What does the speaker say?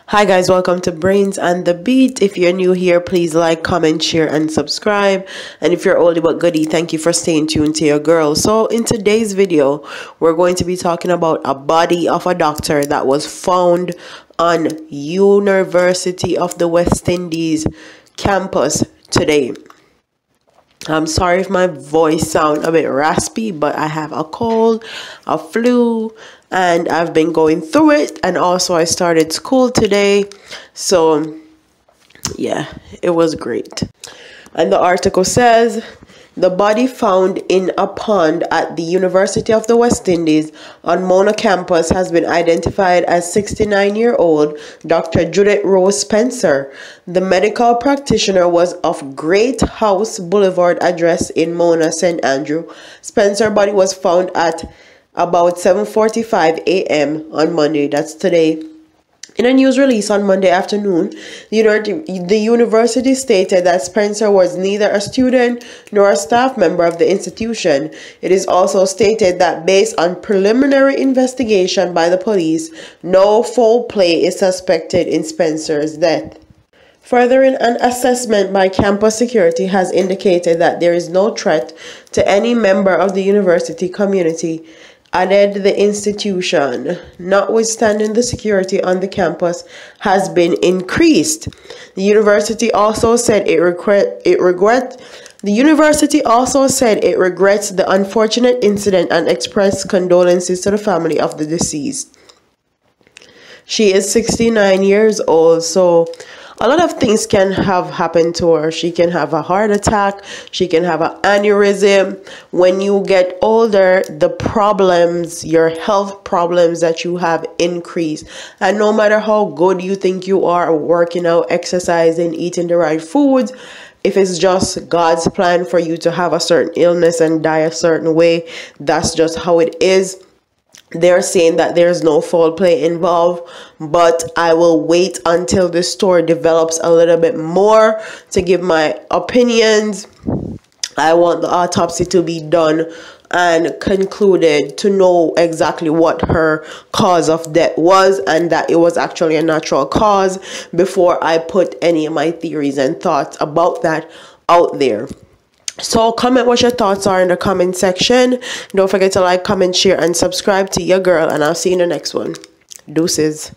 Hi guys, welcome to Brains and the Beat. If you're new here, please like, comment, share, and subscribe. And if you're oldie but goodie, thank you for staying tuned to your girl. So in today's video, we're going to be talking about a body of a doctor that was found on University of the West Indies campus today. I'm sorry if my voice sounds a bit raspy, but I have a cold, a flu, and I've been going through it. And also I started school today. So yeah, it was great. And the article says, the body found in a pond at the University of the West Indies on Mona campus has been identified as 69-year-old Dr. Judith Rose Spencer. The medical practitioner was of Great House Boulevard address in Mona, St. Andrew. Spencer's body was found at about 7:45 a.m. on Monday, that's today. In a news release on Monday afternoon, the university stated that Spencer was neither a student nor a staff member of the institution. It is also stated that based on preliminary investigation by the police, no foul play is suspected in Spencer's death. Furthering, an assessment by campus security has indicated that there is no threat to any member of the university community, added the institution. Notwithstanding, the security on the campus has been increased. The university also said it regrets the unfortunate incident and expressed condolences to the family of the deceased. She is 69 years old, so a lot of things can have happened to her. She can have a heart attack. She can have an aneurysm. When you get older, the problems, your health problems that you have increase. And no matter how good you think you are, working out, exercising, eating the right foods, if it's just God's plan for you to have a certain illness and die a certain way, that's just how it is. They're saying that there's no foul play involved, but I will wait until the story develops a little bit more to give my opinions. I want the autopsy to be done and concluded to know exactly what her cause of death was and that it was actually a natural cause before I put any of my theories and thoughts about that out there. So comment what your thoughts are in the comment section. Don't forget to like, comment, share, and subscribe to your girl. And I'll see you in the next one. Deuces.